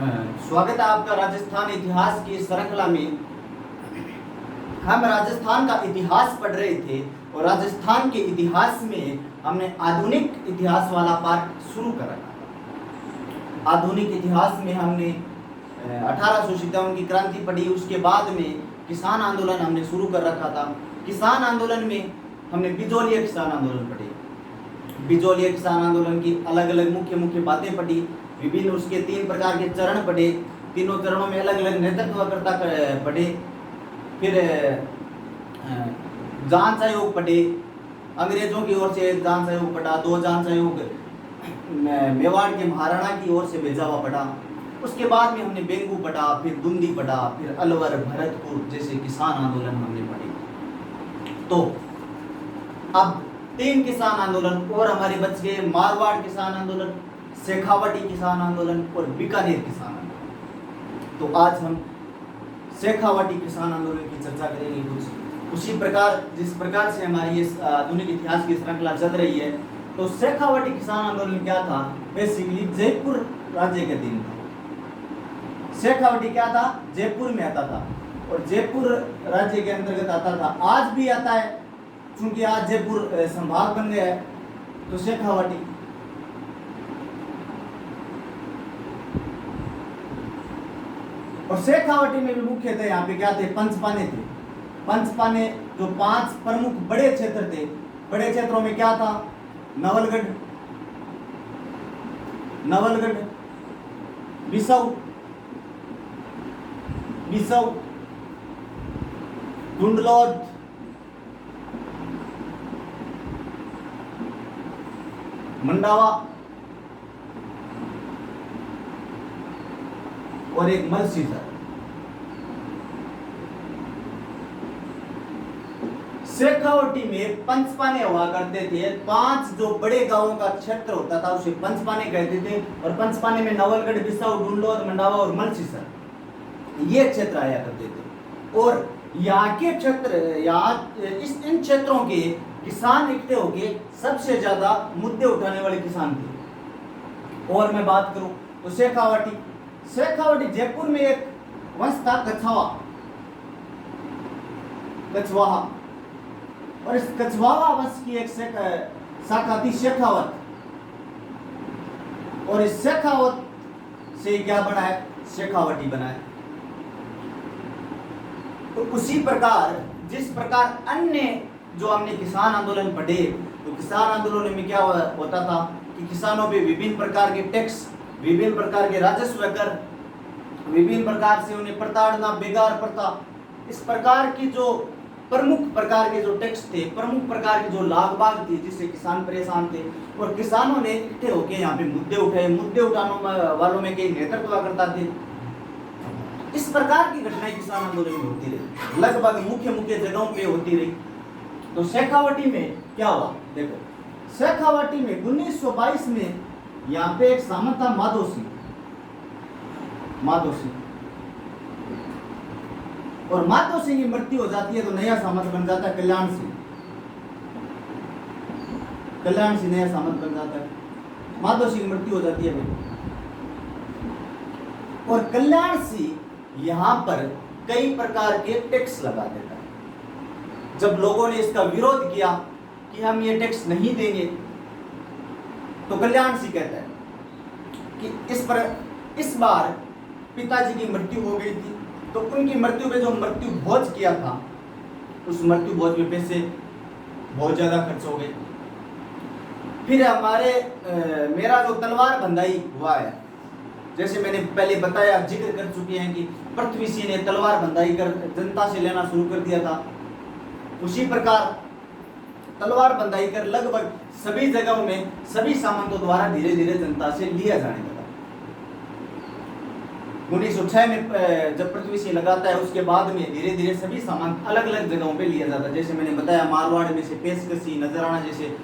स्वागत है आपका राजस्थान इतिहास की श्रृंखला में। हम राजस्थान का इतिहास पढ़ रहे थे और राजस्थान के इतिहास में हमने आधुनिक इतिहास वाला पार्ट शुरू कर रखा था। आधुनिक इतिहास में हमने 1857 की क्रांति पढ़ी, उसके बाद में किसान आंदोलन हमने शुरू कर रखा था। किसान आंदोलन में हमने बिजोलिया किसान आंदोलन पढ़े। बिजोलिया किसान आंदोलन की अलग अलग मुख्य मुख्य बातें पढ़ी, विभिन्न उसके 3 प्रकार के चरण पढ़े, तीनों चरणों में अलग अलग नेतृत्वकर्ता पढ़े। फिर जांच आयोग पढ़े, अंग्रेजों की ओर से एक जांच आयोग पढ़ा, 2 जांच आयोग मेवाड़ के महाराणा की ओर से भेजा हुआ पढ़ा। उसके बाद में हमने बेंगू पढ़ा, फिर दुंदी पढ़ा, फिर अलवर, भरतपुर जैसे किसान आंदोलन हमने पढ़े। तो अब 3 किसान आंदोलन और हमारे बच गए, मारवाड़ किसान आंदोलन, शेखावटी किसान आंदोलन और बीकानेर किसान आंदोलन। तो आज हम शेखावटी किसान आंदोलन की चर्चा करेंगे कुछ उसी प्रकार जिस प्रकार से हमारी ये आधुनिक इतिहास की श्रृंखला चल रही है। तो शेखावटी किसान आंदोलन क्या था? बेसिकली जयपुर राज्य के दिन था। शेखावटी क्या था? जयपुर में आता था और जयपुर राज्य के अंतर्गत आता था। आज भी आता है, क्योंकि आज जयपुर संभाग बन गया है। तो शेखावटी और शेखावटी में भी मुख्य थे, यहाँ पे क्या थे? पंचपाने थे। पंचपाने जो 5 प्रमुख बड़े क्षेत्र थे। बड़े क्षेत्रों में क्या था? नवलगढ़, बिसौ, गुंडलोद, मंडावा और एक मलसीसर। शेखावटी में पंचपाने हुआ करते थे। 5 जो बड़े गांवों का क्षेत्र होता था उसे पंचपाने कहते थे। और पंचपाने में नवलगढ़, बिसाऊ, डुंडलोद, मंडावा और मलसीसर ये क्षेत्र आया करते थे। और यहाँ के क्षेत्र, इन क्षेत्रों के किसान इकट्ठे होके सबसे ज्यादा मुद्दे उठाने वाले किसान थे। और मैं बात करूं तो शेखावटी जयपुर में एक वंश था कछवाहा, और इस कछवाहा वंश की एक शाखा थी शेखावत। और इस शेखावत से क्या बना है? शेखावटी बना है। तो उसी प्रकार जिस प्रकार अन्य जो हमने किसान आंदोलन पढ़े, तो किसान आंदोलन में क्या होता था कि किसानों पे विभिन्न प्रकार के टैक्स, विभिन्न प्रकार के राजस्व कर, विभिन्न प्रकार से उन्हें प्रताड़ना, बेगार प्रथा, इस प्रकार की जो प्रमुख प्रकार के जो टैक्स थे, प्रमुख प्रकार के जो लाग बाग थे, जिससे किसान परेशान थे। और किसानों ने इकट्ठे होकर यहाँ पे मुद्दे उठाए। मुद्दे उठाने वालों में कई नेतृत्वकर्ता थे। इस प्रकार की घटनाएं किसान आंदोलन में होती रही, लगभग मुख्य जगहों पे होती रही। तो शेखावटी में क्या हुआ? देखो, शेखावटी में 1922 में यहाँ पे एक सामंत था माधो सिंह। और माधो सिंह की मृत्यु हो जाती है तो नया सामंत बन जाता है कल्याण सिंह नया सामंत बन जाता है। माधो सिंह की मृत्यु हो जाती है और कल्याण सिंह यहाँ पर कई प्रकार के टैक्स लगा देता है। जब लोगों ने इसका विरोध किया कि हम ये टैक्स नहीं देंगे, तो कल्याण सिंह कहता है कि इस बार पिताजी की मृत्यु हो गई थी, तो उनकी मृत्यु पे जो मृत्यु भोज किया था, उस मृत्यु भोज में पैसे बहुत ज्यादा खर्च हो गए। फिर मेरा जो तलवार बंधाई हुआ है, जैसे मैंने पहले बताया, जिक्र कर चुके हैं कि पृथ्वी सिंह ने तलवार बंधाई कर जनता से लेना शुरू कर दिया था। उसी प्रकार तलवार बंधाई कर लगभग सभी जगहों में सभी सामंतों द्वारा धीरे धीरे जनता से लिया जाने लगा। 1906 में जब पृथ्वी सिंह लगाता है, उसके बाद में धीरे धीरे सभी सामान अलग अलग जगहों पे लिया जाता है। जैसे मैंने बताया, मारवाड़ में से पेशकशी, नजराना जैसे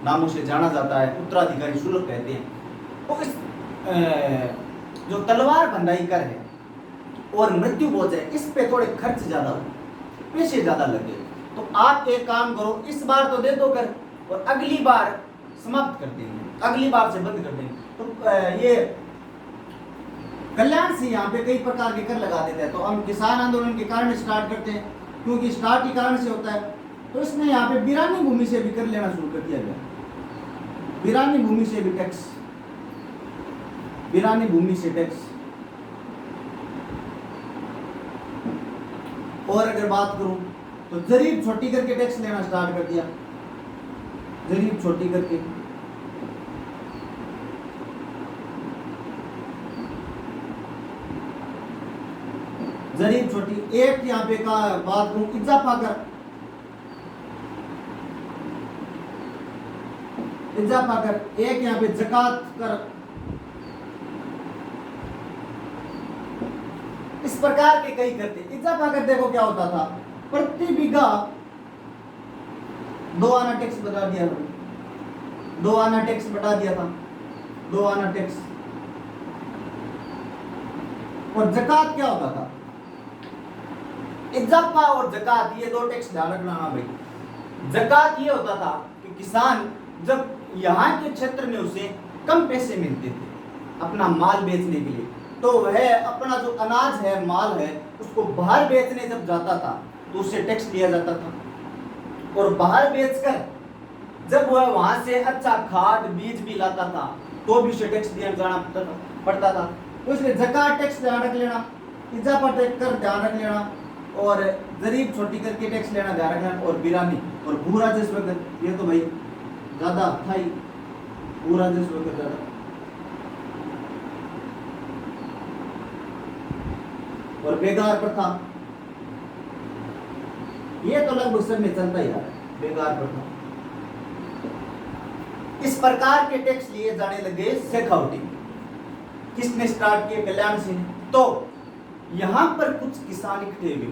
नामों से जाना जाता है, उत्तराधिकारी शुल्क कहते हैं। तो इस जो तलवार बंधाई कर है और मृत्यु भोज है, इस पे थोड़े खर्च ज्यादा हो, पैसे ज्यादा लगे। तो आप एक काम करो, इस बार तो दे दो कर, और अगली बार समाप्त कर देंगे, अगली बार से बंद कर देंगे। तो ये कल्याण से यहाँ पे कई प्रकार के कर लगा देते हैं। तो हम किसान आंदोलन के कारण स्टार्ट करते हैं, क्योंकि स्टार्ट ही कारण से होता है। तो इसने यहाँ पे बिरानी भूमि से भी कर लेना शुरू कर दिया गया। बिरानी भूमि से भी टैक्स, बिरानी भूमि से टैक्स। और अगर बात करूं तो जरीब छोटी करके टैक्स लेना स्टार्ट कर दिया, जरीब छोटी करके। जरीब छोटी। एक यहाँ पे का बात करूं, इजाफा कर, इजाफा कर। एक यहाँ पे ज़कात कर। इस प्रकार के कई करते। इजाफा कर देखो क्या होता था, प्रति बीघा 2 आना टैक्स बता दिया, 2 आना टैक्स बता दिया था, 2 आना टैक्स। और ज़कात क्या होता था, इजाफा और ज़कात ये 2 टैक्स ध्यान रखना भाई। ज़कात ये होता था कि किसान जब यहाँ के क्षेत्र में उसे कम पैसे मिलते थे अपना माल बेचने के लिए, तो वह अपना जो अनाज है, माल है, उसको बाहर बेचने जब जाता था तो उससे टैक्स दिया जाता था। और बाहर बेचकर जब वह वहां से अच्छा खाद बीज भी लाता था तो भी उसे टैक्स दिया जाना पड़ता था। तो इसलिए ज़कात टैक्स ध्यान रख लेना, इजाफा टैक्स कर ध्यान रख लेना, और जरीब छोटी करके टैक्स लेना ध्यान रख लेना। और बिरानी और भू राजस्व कर, ये तो भाई ज्यादा था ही, भू राजस्व कर ज्यादा। और बेगार प्रथा, ये तो लगभग सब में चलता ही आ रहा है, बेगार प्रथा। इस प्रकार के टैक्स लिए जाने लगे शेखावटी। किसने स्टार्ट किए, कल्याण सिंह। तो यहां पर कुछ किसान इकट्ठे हुए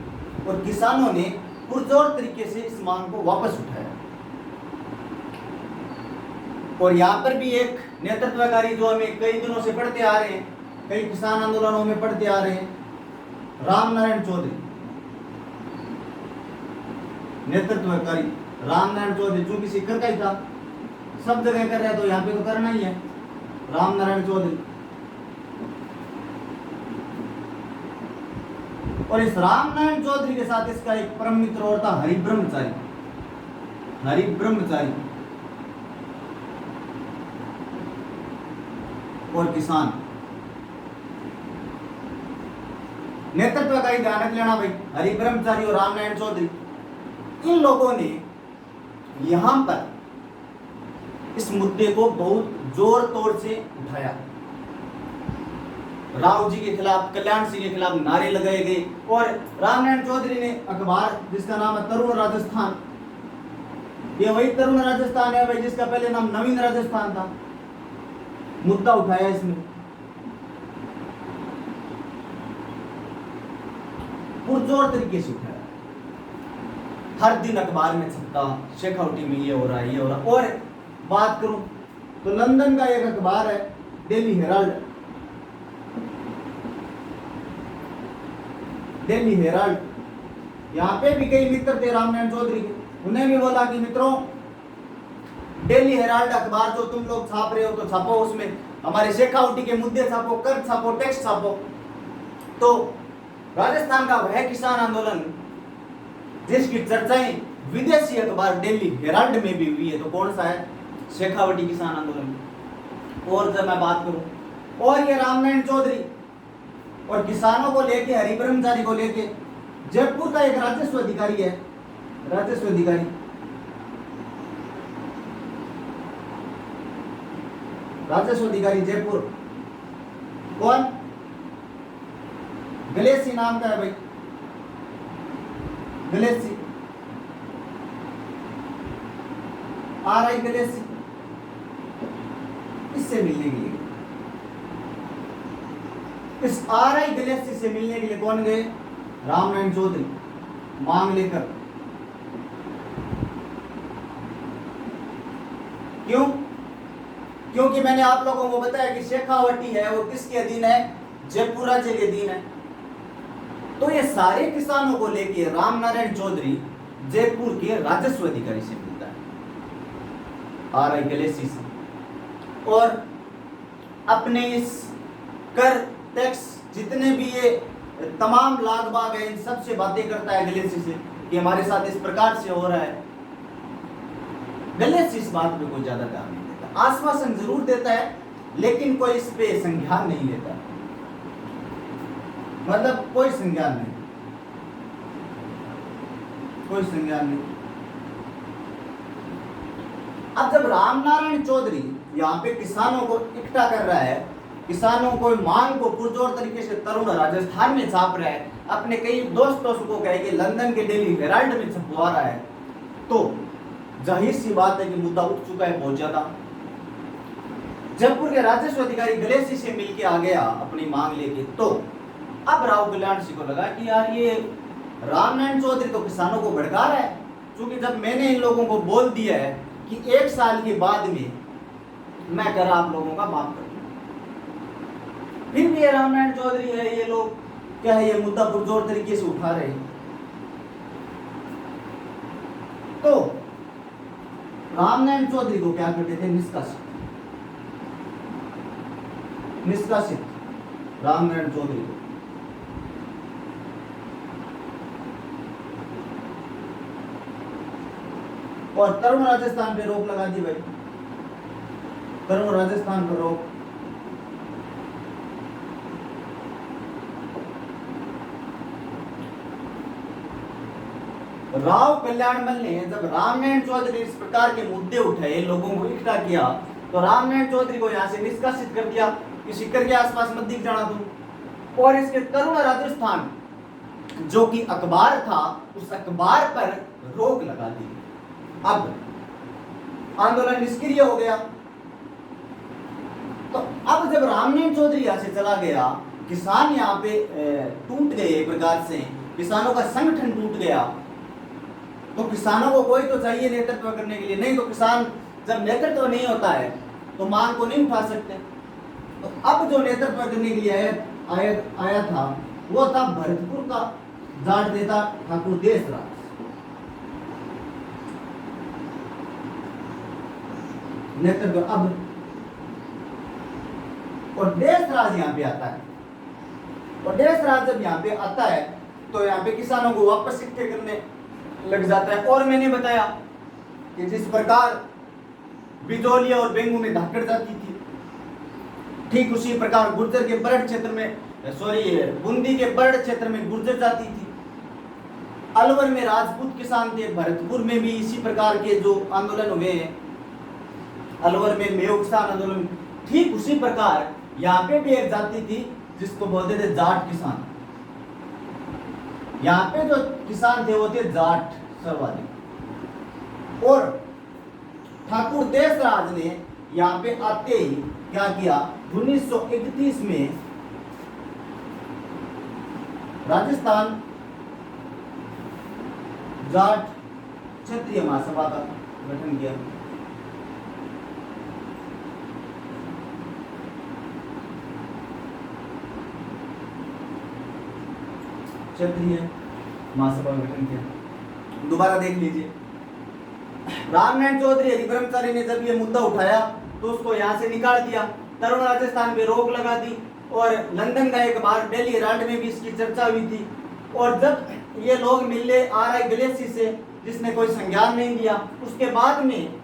और किसानों ने पुरजोर तरीके से इस मांग को वापस उठाया। और यहाँ पर भी एक नेतृत्वकारी जो हमें कई दिनों से पढ़ते आ रहे हैं, कई किसान आंदोलनों में पढ़ते आ रहे हैं, रामनारायण चौधरी, नेतृत्वकारी रामनारायण चौधरी। चूंकि शिखर का ही था, सब जगह कर रहे हैं तो यहाँ पे तो करना ही है, रामनारायण चौधरी। और इस रामनारायण चौधरी के साथ इसका एक परम मित्र और था हरिब्रह्मचारी, हरिब्रह्मचारी। और किसान नेतृत्व का ही ध्यान रख लेना भाई, हरिब्रह्मचारी और रामनारायण चौधरी। इन लोगों ने यहां पर इस मुद्दे को बहुत जोर तोड़ से उठाया। राव जी के खिलाफ, कल्याण सिंह के खिलाफ नारे लगाए गए। और रामनारायण चौधरी ने अखबार जिसका नाम है तरुण राजस्थान, ये वही तरुण राजस्थान है भाई जिसका पहले नाम नवीन राजस्थान था, मुद्दा उठाया इसमें। पुरजोर तरीके से उठाया, हर दिन अखबार में छपता, शेखावटी में ये हो रहा है, ये हो रहा। और बात करूं तो लंदन का एक अखबार है डेली हेराल्ड, डेली हेराल्ड। यहाँ पे भी कई मित्र थे रामनारायण चौधरी के, उन्हें भी बोला कि मित्रों डेली हेराल्ड अखबार जो तुम लोग छाप रहे हो तो छापो, उसमें हमारे शेखावटी के मुद्दे छापो, कर छापो, टेक्स्ट छापो। तो राजस्थान का वह किसान आंदोलन जिसकी चर्चाएं विदेशी अखबार डेली हेराल्ड में भी हुई है, तो कौन सा है, शेखावटी किसान आंदोलन। और जब मैं बात करूं, और ये रामनारायण चौधरी और किसानों को लेके, हरिब्रह्मचारी को लेके, जयपुर का एक राजस्व अधिकारी है, राजस्व अधिकारी, राजस्व अधिकारी जयपुर, कौन, गलेसी नाम का है भाई, गलेसी, RI गलेसी। इससे मिलने के लिए, इस RI गलेसी से मिलने के लिए कौन गए, रामनारायण चौधरी, मांग लेकर। क्यों? क्योंकि मैंने आप लोगों को बताया कि शेखावटी है वो किसके अधीन है, जयपुर राज्य के अधीन है। तो ये सारे किसानों को लेके रामनारायण चौधरी जयपुर के राजस्व अधिकारी से मिलता है, RI गलेसी से, और अपने इस कर टैक्स, जितने भी ये तमाम लाग बाग है, इन सब से बातें करता है गलेसी से कि हमारे साथ इस प्रकार से हो रहा है। गलेसी इस बात पे कोई ज्यादा ध्यान नहीं देता, आश्वासन जरूर देता है लेकिन कोई इस पे संज्ञान नहीं लेता, मतलब कोई संज्ञान नहीं, कोई संज्ञान नहीं। अब जब रामनारायण चौधरी यहाँ पे किसानों को इकट्ठा कर रहा है, किसानों को मांग को पुरजोर तरीके से तरुण राजस्थान में छाप रहा है, अपने कई दोस्तों को कहे कि लंदन के डेली हेराल्ड में छपवा रहा है, तो जाहिर सी बात है कि मुद्दा उठ चुका है बहुत ज्यादा। जयपुर के राजस्व अधिकारी गलेसी से मिलके आ गया अपनी मांग लेके, तो अब राव कल्याण सिंह को लगा कि यार ये रामनारायण चौधरी तो किसानों को भड़का रहा है, क्योंकि जब मैंने इन लोगों को बोल दिया है कि 1 साल के बाद में मैं कर आप लोगों का माफ कर दूं, फिर भी ये रामनारायण चौधरी है, ये लोग क्या है, ये मुद्दा पुरजोर तरीके से उठा रहे हैं। तो रामनारायण चौधरी को क्या करते थे, निष्कासित, निष्कासित रामनारायण चौधरी को। और तरुण राजस्थान पे रोक लगा दी भाई, तरुण राजस्थान पर रोक। राव कल्याणमल ने जब रामनारायण चौधरी इस प्रकार के मुद्दे उठाए, लोगों को इकट्ठा किया, तो रामनारायण चौधरी को यहाँ से निष्कासित कर दिया कि सिक्कर के आसपास मत दिख जाना तुम। और इसके तरुण राजस्थान जो कि अखबार था, उस अखबार पर रोक लगा दी। अब आंदोलन निष्क्रिय हो गया। तो अब जब रामनारायण चौधरी यहाँ से चला गया, किसान यहाँ पे टूट गए, एक प्रकार से किसानों का संगठन टूट गया, तो किसानों को कोई तो चाहिए नेतृत्व करने के लिए, नहीं तो किसान जब नेतृत्व नहीं होता है तो मांग को नहीं उठा सकते। तो अब जो नेतृत्व करने के लिए आया था वो था भरतपुर का जाट नेता ठाकुर देशराज। नेतृत्व अब, और देशराज यहाँ पे आता है, और देशराज जब यहाँ पे आता है तो यहाँ पे किसानों को वापस इकट्ठे करने लग जाता है। और मैंने बताया कि जिस प्रकार बिजोलिया और बेंगू में धाकड़ जाती थी, ठीक उसी प्रकार गुर्जर के बरड़ क्षेत्र में, बूंदी के बरड़ क्षेत्र में गुर्जर जाती थी। अलवर में राजपूत किसान थे, भरतपुर में भी इसी प्रकार के जो आंदोलन हुए हैं, अलवर में मेयो किसान आंदोलन, ठीक उसी प्रकार यहाँ पे भी एक जाति थी जिसको बोलते थे जाट किसान। यहाँ पे जो किसान थे वो थे जाट सर्वाधिक। और ठाकुर देशराज ने यहाँ पे आते ही क्या किया, 1931 में राजस्थान जाट क्षेत्रीय महासभा का गठन किया। क्षेत्रीय महासभा का गठन किया। दोबारा देख लीजिए, रामनारायण चौधरी हरि ब्रह्मचारी ने जब ये मुद्दा उठाया तो उसको यहाँ से निकाल दिया, तरुण राजस्थान पे रोक लगा दी, और लंदन का एक बार डेली हेराल्ड में भी इसकी चर्चा हुई थी। और जब ये लोग मिलने आ रहे गलेसी से, जिसने कोई संज्ञान नहीं दिया, उसके बाद में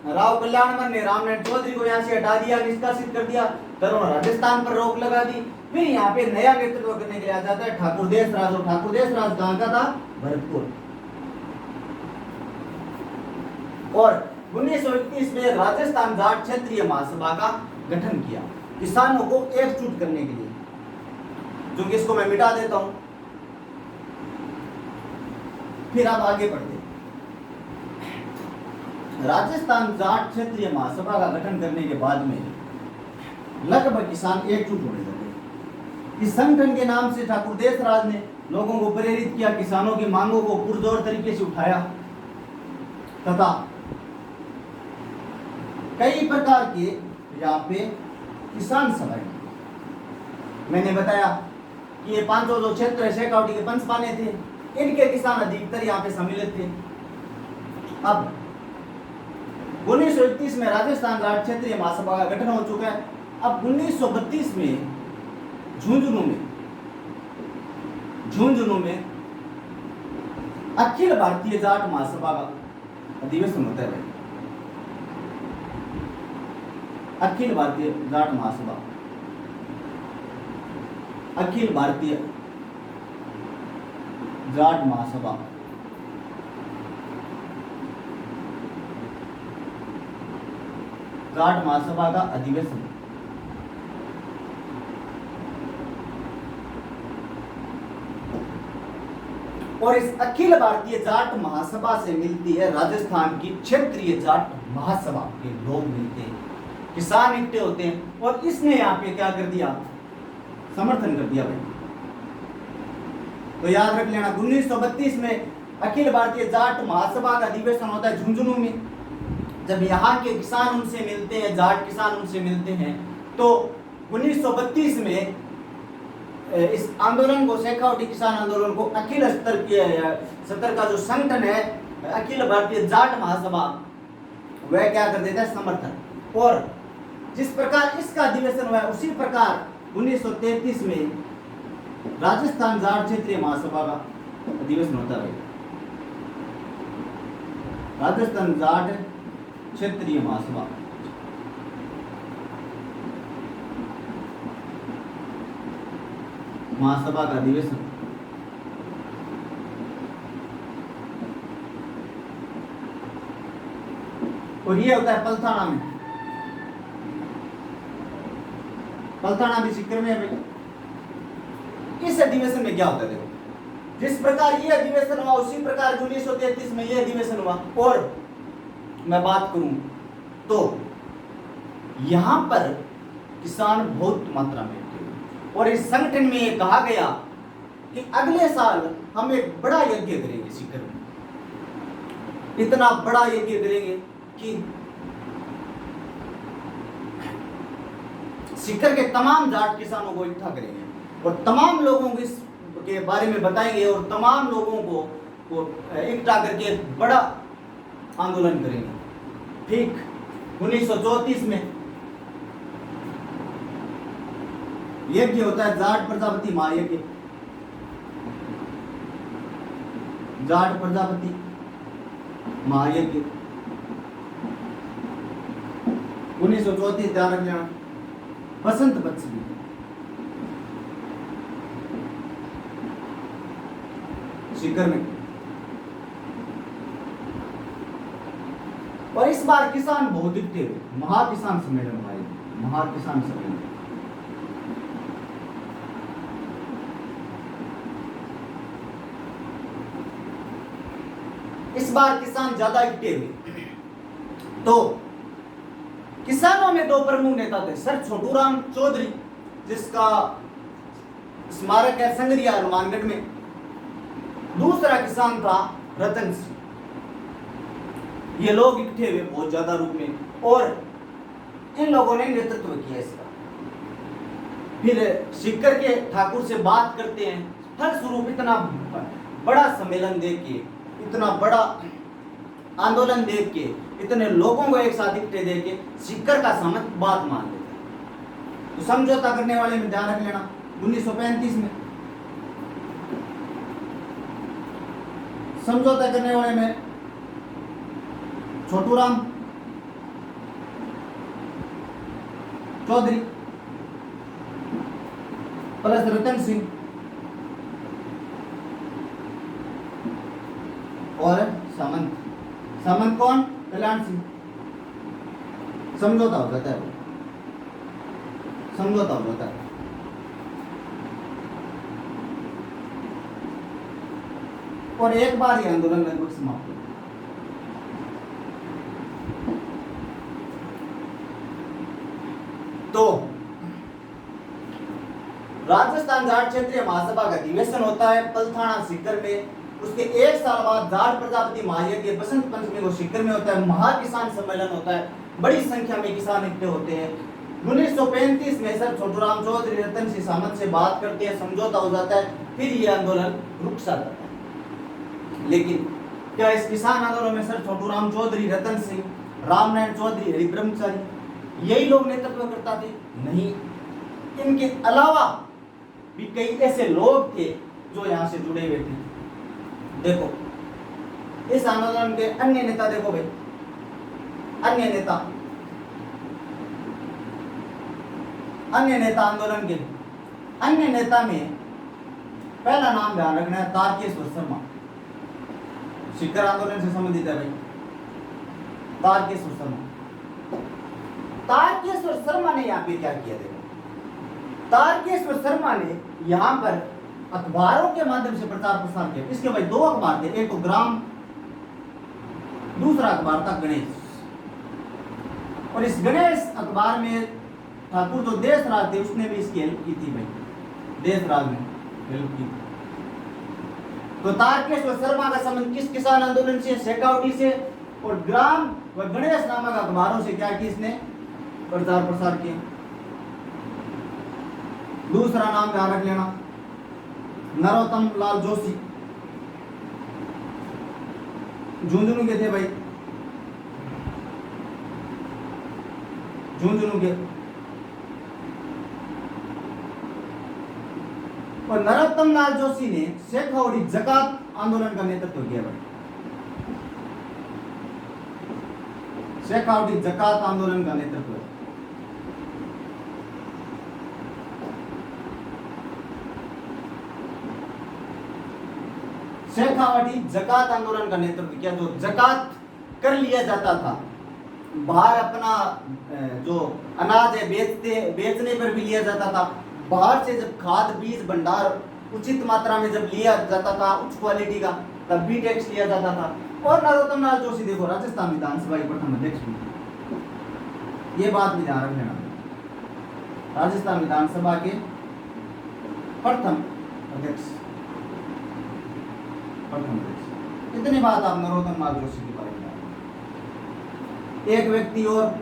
राव कल्याणमल ने रामनारायण चौधरी को यहाँ से हटा दिया, निष्कासित कर दिया, तरुण राजस्थान पर रोक लगा दी। फिर यहाँ पे नया नेतृत्व करने के लिए आ जाता है ठाकुर देशराज। और ठाकुर देशराज कहाँ का था, भरतपुर। और 1931 में राजस्थान जाट क्षेत्रीय महासभा का गठन किया, किसानों को एकजुट करने के लिए। जो कि इसको मैं मिटा देता हूं, फिर आप आगे बढ़ते। राजस्थान जाट क्षेत्रीय महासभा का गठन करने के बाद में लगभग किसान एकजुट होने लगे। इस संगठन के नाम से ठाकुर देशराज ने लोगों को प्रेरित किया, किसानों की मांगों को पुरजोर तरीके से उठाया, तथा कई प्रकार के यहाँ पे किसान सभाएं। मैंने बताया कि ये 500 जो क्षेत्र है, शेखावटी के पंचपाने थे, इनके किसान अधिकतर यहाँ पे सम्मिलित थे। अब 1931 में राजस्थान जाट क्षेत्रीय महासभा का गठन हो चुका है। अब 1932 में झुंझुनू में अखिल भारतीय जाट महासभा का अधिवेशन होता है भाई। अखिल भारतीय जाट महासभा, अखिल भारतीय जाट महासभा जाट महासभा का अधिवेशन और इस अखिल भारतीय जाट महासभा से मिलती है राजस्थान की क्षेत्रीय जाट महासभा के लोग मिलते हैं, किसान इकट्ठे होते हैं और इसने यहाँ पे क्या कर दिया, समर्थन कर दिया भाई। तो याद रख लेना 1932 में अखिल भारतीय जाट महासभा का अधिवेशन होता है झुंझुनू में। जब यहाँ के किसान उनसे मिलते हैं, जाट किसान उनसे मिलते हैं, तो 1932 में इस आंदोलन को, शेखावटी किसान आंदोलन को अखिल स्तर का जो संगठन है अखिल भारतीय जाट महासभा, वह क्या कर देता है, समर्थन। और जिस प्रकार इसका अधिवेशन हुआ है उसी प्रकार 1933 में राजस्थान जाट क्षेत्रीय महासभा का अधिवेशन होता है। राजस्थान जाट क्षेत्रीय महासभा का अधिवेशन और ये होता है पलथाना में। पलथाना भी सीकर में है भाई। इस अधिवेशन में क्या होता है, देखो जिस प्रकार ये अधिवेशन हुआ उसी प्रकार 1933 में ये अधिवेशन हुआ। और मैं बात करूं तो यहां पर किसान बहुत मात्रा में थे और इस संगठन में ये कहा गया कि अगले साल हम एक बड़ा यज्ञ करेंगे सीकर में, इतना बड़ा यज्ञ करेंगे कि सीकर के तमाम जाट किसानों को इकट्ठा करेंगे और तमाम लोगों को इसके बारे में बताएंगे और तमाम लोगों को इकट्ठा करके बड़ा आंदोलन करेंगे। ठीक 1934 में यज्ञ होता है जाट प्रजापति महायज्ञ। जाट प्रजापति महायज्ञ 1934, ध्यान रखना, बसंत पंचमी। सीकर में। और इस बार किसान बहुत इकट्ठे हुए, महाकिसान सम्मेलन हुआ, महाकिसान सम्मेलन। इस बार किसान ज्यादा इकट्ठे हुए। तो किसानों में दो प्रमुख नेता थे, सर छोटूराम चौधरी जिसका स्मारक है संगरिया हनुमानगढ़ में, दूसरा किसान था रतन सिंह। ये लोग इकट्ठे हुए बहुत ज्यादा रूप में और इन लोगों ने नेतृत्व किया इसका। फिर सीकर के ठाकुर से बात करते हैं, फलस्वरूप इतना बड़ा सम्मेलन देख के, इतना बड़ा आंदोलन देख के, इतने लोगों को एक साथ इकट्ठे देख के सीकर का सामंत बात मान लेता है। तो समझौता करने वाले में ध्यान रख लेना 1935 में समझौता करने वाले में छोटूराम चौधरी प्लस रतन सिंह और सामंत। सामंत कौन? कल्याण सिंह। समझौता हो जाता है, समझौता हो जाता है। और एक बार ये आंदोलन लगभग समाप्त हो गया। तो राजस्थान जाट क्षेत्रीय महासभा का अधिवेशन होता है पलथाना सीकर में। उसके एक साल बाद जाट प्रजापति महायज्ञ बसंत पंचमी को सीकर में होता है। महाकिसान सम्मेलन होता है, बड़ी संख्या में किसान इकट्ठे होते हैं। 1935 में सर छोटूराम चौधरी रतन सिंह सामंत से बात करते हैं, समझौता हो जाता है, फिर ये आंदोलन रुक सा जाता है। लेकिन क्या इस किसान आंदोलन में सर छोटूराम चौधरी, रतन सिंह, रामनारायण चौधरी, हरि ब्रह्मचारी यही लोग नेतृत्व करता थे? नहीं, इनके अलावा भी कई ऐसे लोग थे जो यहाँ से जुड़े हुए थे। देखो इस आंदोलन के अन्य नेता देखो भाई, अन्य नेता आंदोलन के अन्य नेता में पहला नाम ध्यान रखना है तारकेश्वर शर्मा। सीकर आंदोलन से संबंधित है भाई तारकेश्वर शर्मा। तारकेश्वर शर्मा ने यहाँ पे क्या किया? देखो तारकेश्वर शर्मा ने यहाँ पर अखबारों के माध्यम से प्रचार प्रसार किया। इसके भाई दो अखबार थे, एक तो ग्राम, दूसरा अखबार था गणेश। और इस गणेश अखबार में ठाकुर जो देशराज थे उसने भी इसकी हेल्प की थी भाई, देशराज ने हेल्प की। तो तारकेश्वर शर्मा का संबंध किस किसान आंदोलन से? शेखावटी से। और ग्राम व गणेश नामक अखबारों से क्या की इसने? प्रचार प्रसार किया। दूसरा नाम ध्यान रख लेना, नरोत्तम लाल जोशी, झुंझुनू के थे भाई, झुंझुनू के। और नरोत्तम लाल जोशी ने शेखावटी जकात आंदोलन का नेतृत्व किया भाई, शेखावटी जकात आंदोलन का नेतृत्व। शेखावटी जकात आंदोलन का नेतृत्व किया। जो जकात कर लिया जाता था, बाहर अपना जो अनाज है बेचने पर भी लिया जाता था। बाहर से जब खाद बीज भंडार उचित मात्रा में जब लिया जाता था उच्च क्वालिटी का, तब भी टैक्स लिया जाता था। और नरोत्तम लाल जोशी देखो राजस्थान विधानसभा के प्रथम अध्यक्ष भी, ये बात भी ध्यान रख लेना, राजस्थान विधानसभा के प्रथम अध्यक्ष। इतनी बात आप नरोत्तम लाल जोशी के बारे में। एक व्यक्ति और,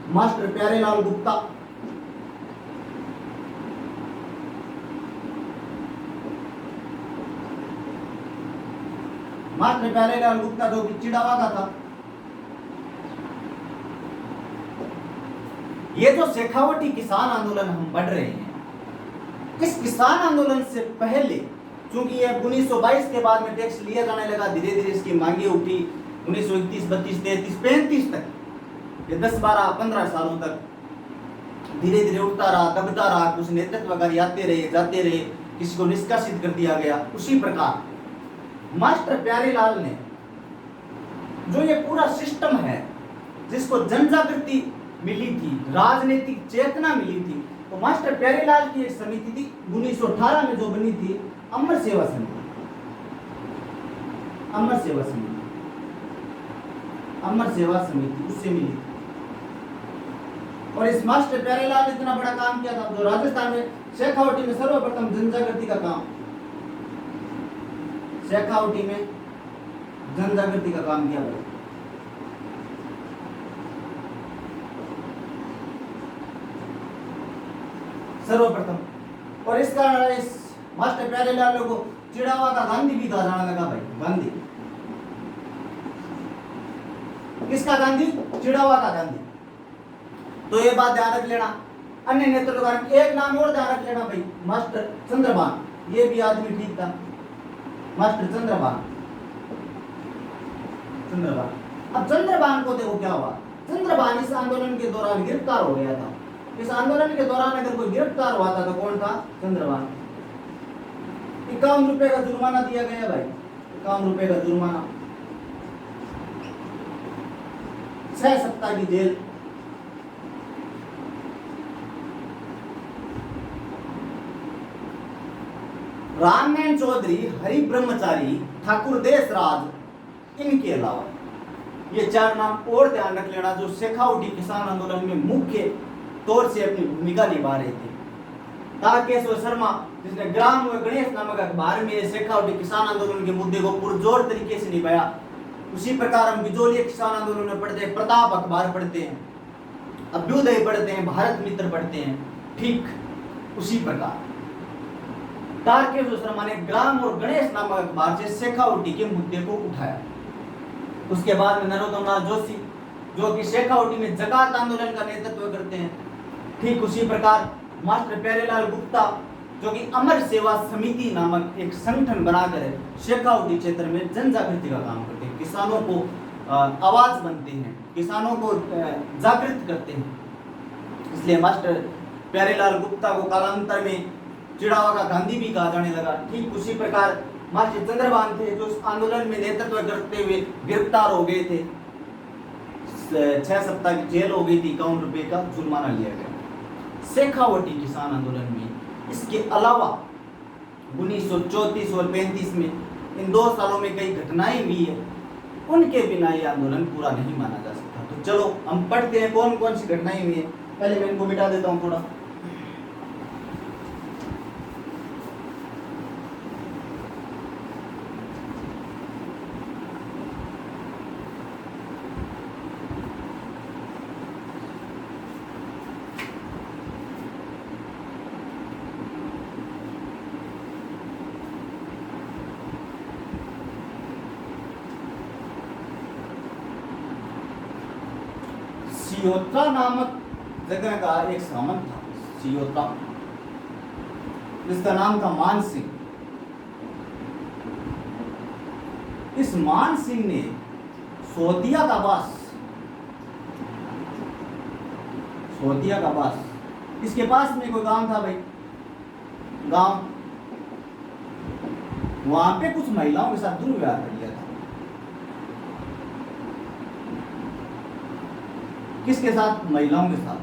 मास्टर प्यारेलाल गुप्ता। मास्टर प्यारेलाल गुप्ता जो कि चिड़ावा का था। ये जो शेखावटी किसान आंदोलन हम बढ़ रहे हैं, इस किसान आंदोलन से पहले क्योंकि ये 1922 के बाद में टैक्स लिया जाने लगा, धीरे धीरे इसकी मांगे उठी। 1931, 32, 33, 35 तक, ये 10, 12, 15 सालों तक धीरे धीरे उठता रहा, दबता रहा। कुछ नेतृत्वकारी आते रहे, जाते रहे, किसी को निष्कासित कर दिया गया। उसी प्रकार मास्टर प्यारेलाल ने जो ये पूरा सिस्टम है, जिसको जनजागृति मिली थी, राजनीतिक चेतना मिली थी, तो मास्टर प्यारेलाल की एक समिति थी 1918 में जो बनी थी, अमर सेवा समिति। अमर सेवा समिति उससे मिली। और इस मास्टर प्यारेलाल ने इतना बड़ा काम किया था, जो राजस्थान में शेखावटी में सर्वप्रथम जनजागृति का काम, शेखावटी में जनजागृति का काम किया गया। सर्वप्रथम। और इस कारण इस मास्टर प्यारेलाल को चिड़ावा का गांधी भी कहा जाने लगा भाई, गांधी। किसका गांधी? चिड़ावा का गांधी। तो ये बात ध्यान रख लेना। अन्य नेतृत्व कारण एक नाम और ध्यान रख लेना भाई, मास्टर चंद्रभान। ये भी आदमी ठीक था, मास्टर चंद्रभान। अब चंद्रभान को देखो क्या हुआ। चंद्रभान इस आंदोलन के दौरान गिरफ्तार हो गया था। इस आंदोलन के दौरान अगर कोई गिरफ्तार हुआ था तो कौन था? चंद्रभान। 51 रुपए का जुर्माना दिया गया भाई, 51 रुपए का जुर्माना, 6 सप्ताह की जेल। रामनारायण चौधरी, हरि ब्रह्मचारी, ठाकुर देशराज, इनके अलावा ये 4 नाम और ध्यान रख लेना, जो शेखावटी किसान आंदोलन में मुख्य तौर से अपनी भूमिका निभा रहे थे। तारकेश्वर शर्मा, जिसने ग्राम व गणेश नामक अखबार में शेखावटी किसान आंदोलन के मुद्दे को पुरजोर तरीके से निभाया। उसी प्रकार हम बिजोलिया किसान आंदोलन में पढ़ते हैं, प्रताप अखबार पढ़ते हैं, अभ्युदय पढ़ते हैं, भारत मित्र पढ़ते हैं। ठीक उसी प्रकार तारकेश्वर शर्मा ने ग्राम और गणेश नामक अखबार से शेखावटी के मुद्दे को उठाया। उसके बाद में नरोत्तम लाल जोशी, जो कि शेखावटी में जकात आंदोलन का नेतृत्व करते हैं। ठीक उसी प्रकार मास्टर प्यारेलाल गुप्ता, जो कि अमर सेवा समिति नामक एक संगठन बनाकर शेखावटी क्षेत्र में जन जागृति का काम करते हैं, किसानों को आवाज बनते हैं, किसानों को जागृत करते हैं। इसलिए मास्टर प्यारेलाल गुप्ता को कालांतर में चिड़ावा का गांधी भी कहा जाने लगा। ठीक उसी प्रकार मास्टर चंद्रभान थे जो इस आंदोलन में नेतृत्व करते हुए गिरफ्तार हो गए थे, 6 सप्ताह की जेल हो गई थी, 51 रुपए का जुर्माना लिया गया शेखावटी किसान आंदोलन में। इसके अलावा 1934 और 35 में इन 2 सालों में कई घटनाएं हुई है, उनके बिना ये आंदोलन पूरा नहीं माना जा सकता। तो चलो हम पढ़ते हैं कौन कौन सी घटनाएं हुई है। पहले मैं इनको मिटा देता हूँ थोड़ा। सियोता नामक जगह का एक सामंत था, सियोता, जिसका नाम था मान सिंह। इस मान सिंह ने सोतिया का बास, इसके पास में कोई गांव था भाई, गांव, वहां पे कुछ महिलाओं के साथ दुर्व्यवहार कर लिया था। किसके साथ? महिलाओं के साथ।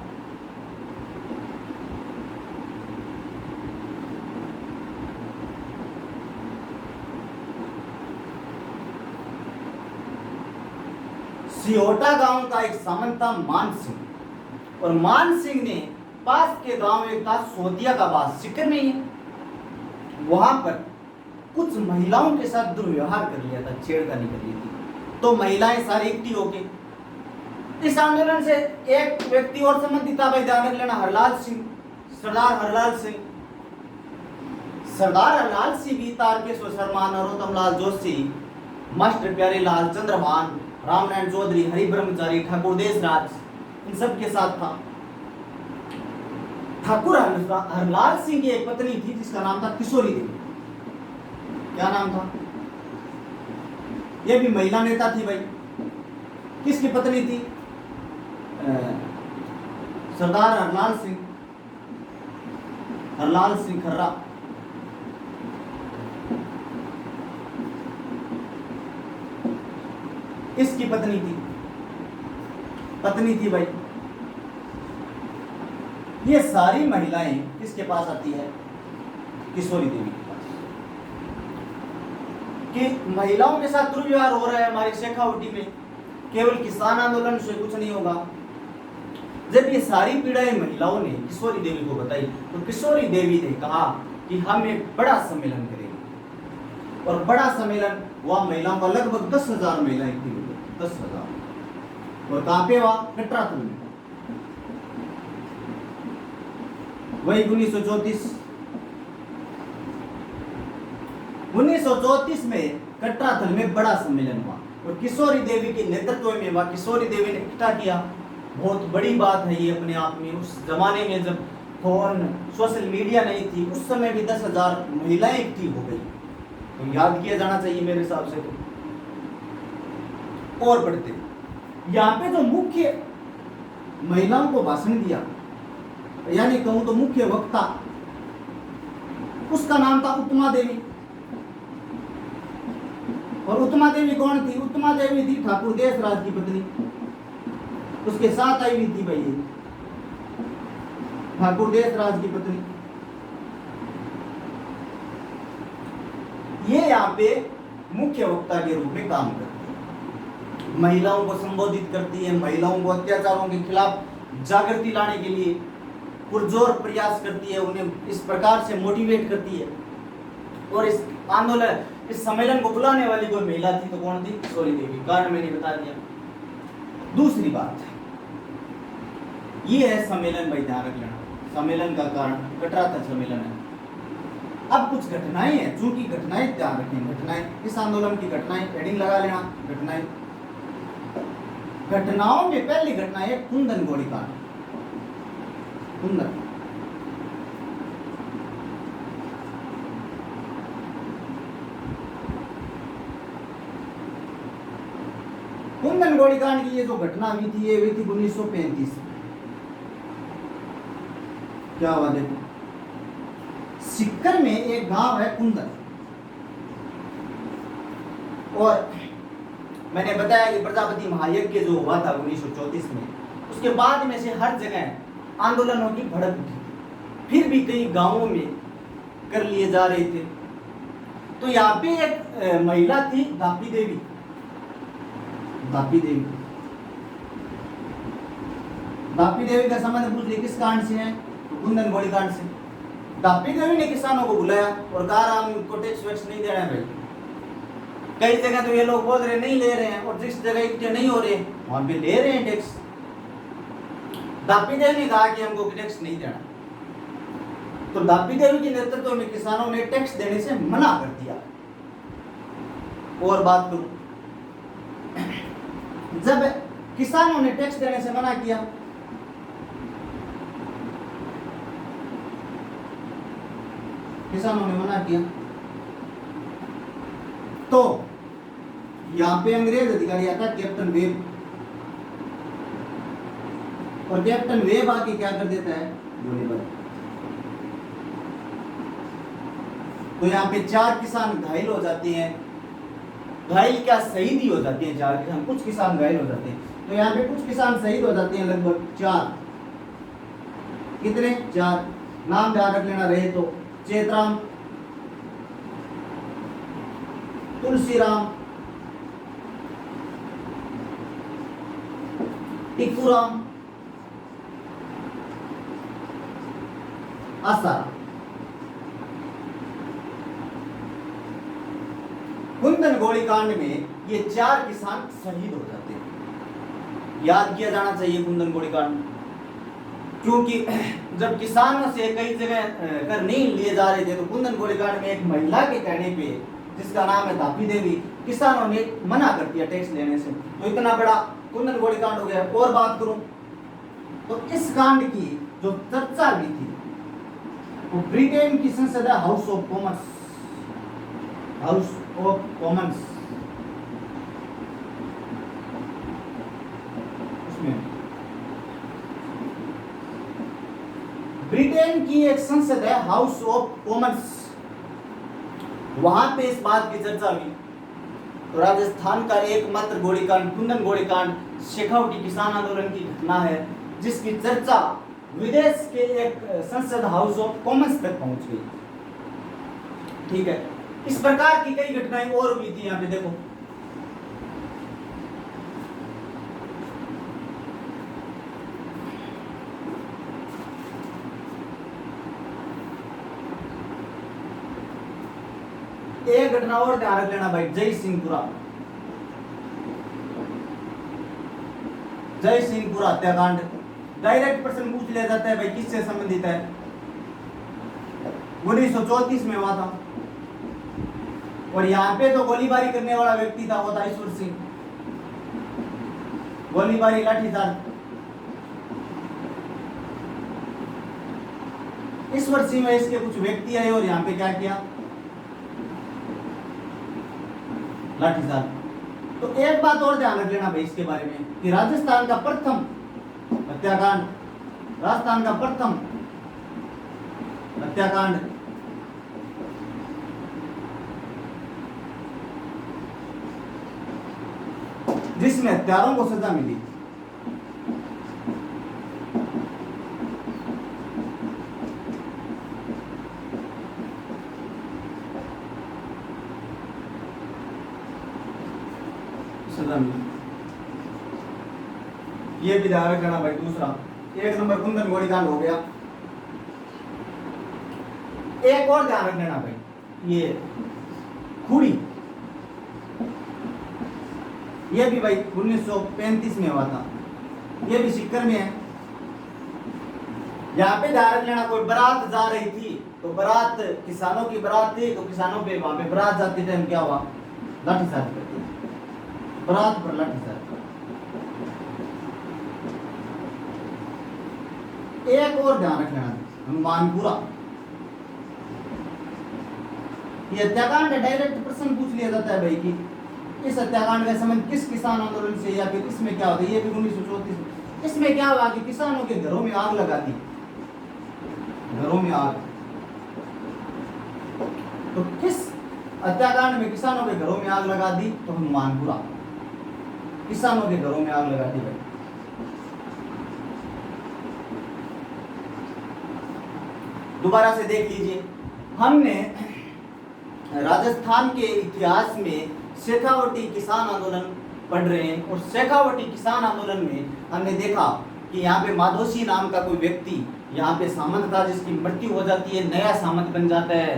सियोटा गांव का एक सामंत था मान सिंह, और मान सिंह ने पास के गांव एक था सोतिया का बास, सिकर में ही, वहां पर कुछ महिलाओं के साथ दुर्व्यवहार कर लिया था, छेड़खानी कर ली थी। तो महिलाएं सारी इकट्ठी होके इस आंदोलन से एक व्यक्ति और संबंधित था भाई, ध्यान रख लेना, हरलाल सिंह, सरदार हरलाल सिंह। सरदार हरलाल सिंह भी तारकेश्वर शर्मा, नरोत्तम लाल जोशी, मास्टर प्यारेलाल, चंद्रभान, रामनारायण चौधरी, हरि ब्रह्मचारी, ठाकुर देशराज, इन सब के साथ था। ठाकुर हरलाल सिंह की एक पत्नी थी जिसका नाम था किशोरी देवी। क्या नाम था? यह भी महिला नेता थी भाई। किसकी पत्नी थी? सरदार हरलाल सिंह खर्रा। इसकी पत्नी थी भाई। ये सारी महिलाएं किसके पास आती है? किशोरी देवी के पास, कि महिलाओं के साथ दुर्व्यवहार हो रहा है हमारी शेखावटी में, केवल किसान आंदोलन से कुछ नहीं होगा। जब ये सारी पीड़ाएं महिलाओं ने किशोरी देवी को बताई, तो किशोरी देवी ने कहा कि हम एक बड़ा सम्मेलन करेंगे। और बड़ा सम्मेलन हुआ, महिलाओं का लगभग 10,000 महिलाएं थी, 10,000। और कहाँ पे हुआ? कटरातल में। वही 1934 में कटरातल में बड़ा सम्मेलन हुआ, और किशोरी देवी के नेतृत्व में हुआ। किशोरी देवी ने इकट्ठा किया। बहुत बड़ी बात है ये अपने आप में। उस जमाने में जब फोन, सोशल मीडिया नहीं थी, उस समय भी 10,000 महिलाएं इकट्ठी हो गई, तो याद किया जाना चाहिए मेरे हिसाब से। तो और बढ़ते, यहाँ पे जो मुख्य महिलाओं को भाषण दिया, यानी कहूं तो मुख्य वक्ता, उसका नाम था उत्तमा देवी। और उत्तमा देवी कौन थी? उत्तमा देवी थी ठाकुर देशराज की पत्नी। उसके साथ आई हुई थी भाई, ठाकुर देशराज की पत्नी। ये यहाँ पे मुख्य वक्ता के रूप में काम करती है, महिलाओं को संबोधित करती है, महिलाओं को अत्याचारों के खिलाफ जागृति लाने के लिए पुरजोर प्रयास करती है, उन्हें इस प्रकार से मोटिवेट करती है। और इस आंदोलन, इस सम्मेलन को बुलाने वाली कोई महिला थी, तो कौन थी? किशोरी देवी। कारण मैंने बता दिया। दूसरी बात ये है सम्मेलन, भाई ध्यान रख लेना, सम्मेलन का कारण कटरातल सम्मेलन है। अब कुछ घटनाएं हैं, चूंकि घटनाएं ध्यान रखें, घटनाएं इस आंदोलन की घटनाएं, हेडिंग लगा लेना, घटनाएं। घटनाओं में पहली घटना है कुंदन गोलीकांड। कुंदन गोलीकांड की ये जो घटना हुई थी, ये हुई थी 1935। क्या हुआ देखो, सीकर में एक गांव है कुंदन, और मैंने बताया कि प्रजापति महायज्ञ जो हुआ था 1934 में, उसके बाद में से हर जगह आंदोलनों की भड़क उठी, फिर भी कई गांवों में कर लिए जा रहे थे। तो यहाँ पे एक महिला थी दापी देवी। दापी देवी का संबंध पूछ लिया किस कांड से है, तो कुंदन गोलीकांड से। दापी देवी ने किसानों को बुलाया और कहा हम इनको टैक्स वैक्स नहीं दे रहे हैं भाई। कई जगह तो ये लोग बोल रहे नहीं ले रहे हैं, और जिस जगह इकट्ठे नहीं हो रहे वहां पे ले रहे हैं टैक्स। दापी देवी ने कहा कि हमको टैक्स नहीं देना, तो दापी देवी के नेतृत्व में किसानों ने टैक्स देने से मना कर दिया। और बात करूं, जब किसानों ने टैक्स देने से मना किया, किसानों ने मना किया, तो यहां पे अंग्रेज अधिकारी आता कैप्टन वेब, और कैप्टन वेब आके क्या कर देता है, गोलीबारी। तो यहाँ पे 4 किसान घायल हो जाते हैं, घायल क्या शहीद ही हो जाते हैं 4 किसान, कुछ किसान घायल हो जाते हैं। तो यहाँ पे कुछ किसान शहीद हो जाते हैं, लगभग 4। कितने? 4। नाम ध्यान रख लेना रहे तो, चेतराम, तुलसीराम, टिक्कूराम, आसाराम। कुंदन गोलीकांड में ये 4 किसान शहीद हो जाते हैं। याद किया जाना चाहिए कुंदन गोलीकांड, क्योंकि जब किसानों से कई जगह कर नहीं लिए जा रहे थे, तो कुंदन गोलीकांड में एक महिला के कहने पे, जिसका नाम है दापी देवी, किसानों ने मना कर दिया टैक्स लेने से। तो इतना बड़ा कुंदन गोलीकांड हो गया। और बात करूं तो इस कांड की जो चर्चा हुई थी, वो ब्रिटेन की संसद है house of Commons, house of Commons, उसमें ब्रिटेन की एक संसद है हाउस ऑफ कॉमन्स, वहां पे इस बात की चर्चा हुई। तो राजस्थान का एकमात्र गोलीकांड कुंदन गोलीकांड शेखावटी किसान आंदोलन की घटना है, जिसकी चर्चा विदेश के एक संसद हाउस ऑफ कॉमन्स तक पहुंच गई। ठीक है, इस प्रकार की कई घटनाएं और हुई थी। यहाँ पे देखो, एक घटना और ध्यान रख लेना भाई, जय सिंहपुरा, जय सिंहपुरा हत्याकांड। डायरेक्ट प्रश्न पूछ लिया जाता है भाई किससे संबंधित है, 1934 में हुआ था। और यहाँ पे जो गोलीबारी करने वाला व्यक्ति था वो था ईश्वर सिंह। गोलीबारी लाठीचार्ज, ईश्वर सिंह में इसके कुछ व्यक्ति आए और यहाँ पे क्या किया, लाठीचार्ज। तो एक बात और ध्यान रख लेना भाई इसके बारे में कि राजस्थान का प्रथम हत्याकांड, राजस्थान का प्रथम हत्याकांड जिसमें हत्यारों को सजा मिली, सजा मिली, ये भी ध्यान रखना भाई। दूसरा, 1 नंबर कुंदन गोलीकांड हो गया। एक और ध्यान रख लेना भाई, ये खुड़ी, ये भी भाई 1935 में हुआ था, ये भी सीकर में है। यहाँ पे ध्यान रख लेना, कोई बारात जा रही थी, तो बारात किसानों की बारात थी, तो किसानों पे वहां पे बारात जाते टाइम क्या हुआ, लाठीचार्ज कर दिया, बारात पर लाठीचार्ज। एक और ध्यान रख लेना, हनुमानपुरा, ये हत्याकांड डायरेक्ट प्रश्न पूछ लिया जाता है भाई कि इस हत्याकांड का संबंध किस किसान आंदोलन से, या फिर इसमें क्या होता है, ये भी 1934। इसमें क्या हुआ कि किसानों के घरों में आग लगा दी, घरों में आग। तो किस हत्याकांड में किसानों के घरों में आग लगा दी? तो हनुमानपुरा, किसानों के घरों में आग लगा दी भाई। दोबारा से देख लीजिए, हमने राजस्थान के इतिहास में शेखावटी किसान आंदोलन पढ़ रहे हैं, और शेखावटी किसान आंदोलन में हमने देखा कि यहाँ पे माधोसी नाम का कोई व्यक्ति यहाँ पे सामंत था, जिसकी मृत्यु हो जाती है, नया सामंत बन जाता है।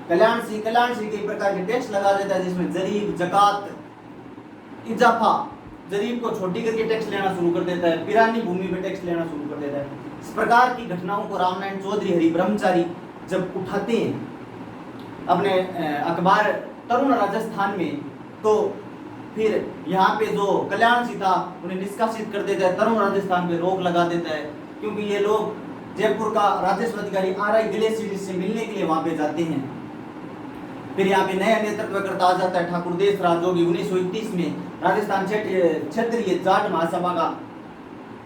कल्याण सिंह कई प्रकार के टैक्स लगा देता है, जिसमें जरीब, जकात, इजाफा, जरीब को छोटी करके टैक्स लेना शुरू कर देता है, पिरानी भूमि पे टैक्स लेना शुरू कर देता है। इस प्रकार की घटनाओं को रामनारायण चौधरी, हरि ब्रह्मचारी जब उठाते हैं अपने अखबार तरुण राजस्थान में, तो फिर यहाँ पे जो कल्याण सिंह था उन्हें निष्कासित कर देता है, तरुण राजस्थान पे रोक लगा देता है, क्योंकि ये लोग जयपुर का राजस्व अधिकारी आर.आई. गिलेसी से मिलने के लिए वहां पे जाते हैं। फिर यहाँ पे नया नेतृत्व करता आ जाता है ठाकुर देशराज, जो 1931 में राजस्थान क्षेत्रीय जाट महासभा का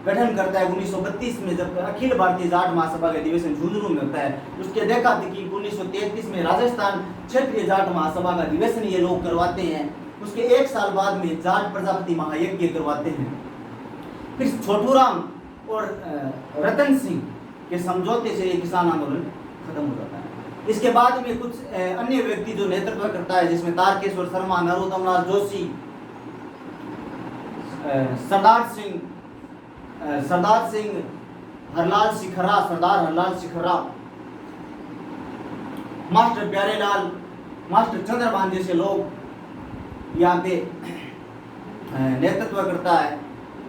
गठन करता है। 1932 में जब अखिल भारतीय जाट महासभा का अधिवेशन झुंझुनू में होता है, उसके देखा कि 1933 में राजस्थान क्षेत्रीय जाट महासभा का अधिवेशन ये लोग करवाते हैं। उसके एक साल बाद में जाट प्रजापति महायज्ञ करवाते हैं। फिर छोटूराम और रतन सिंह के समझौते से ये किसान आंदोलन खत्म हो जाता है। इसके बाद में कुछ अन्य व्यक्ति जो नेतृत्व करता है, जिसमें तारकेश्वर शर्मा, नरोत्तम नाथ जोशी, सरदार सिंह हरलाल शिखरा, सरदार हरलाल शिखरा, मास्टर प्यारेलाल, मास्टर चंद्रभान जैसे लोग यहाँ पे नेतृत्व करता है।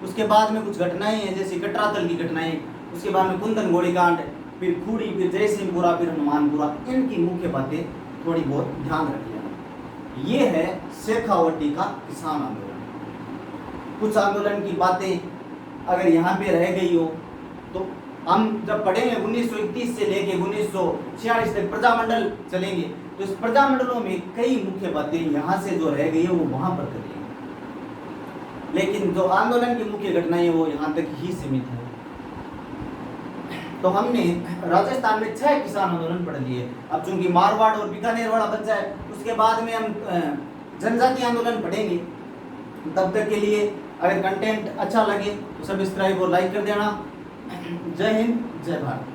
उसके बाद में कुछ घटनाएं हैं, जैसे कटरातल की घटनाएं, उसके बाद में कुंदन गोलीकांड, फिर खूड़ी, फिर जयसिंहपुरा, फिर हनुमानपुरा। इनकी मुख्य बातें थोड़ी बहुत ध्यान रखिएगा। ये है शेखावटी का किसान आंदोलन। कुछ आंदोलन की बातें अगर यहाँ पे रह गई हो तो हम जब पढ़ेंगे 1931 से लेके 1946 तक प्रजामंडल चलेंगे, तो इस प्रजामंडलों में कई मुख्य बातें यहाँ से जो रह गई है वो वहां पर करेंगे, लेकिन जो आंदोलन की मुख्य घटनाएं वो यहाँ तक ही सीमित है। तो हमने राजस्थान में 6 किसान आंदोलन पढ़ लिए। अब चूंकि मारवाड़ और बीकानेर वाला बच्चा है, उसके बाद में हम जनजाति आंदोलन पढ़ेंगे। तब तक के लिए अगर कंटेंट अच्छा लगे तो सब्सक्राइब और लाइक कर देना। जय हिंद, जय भारत।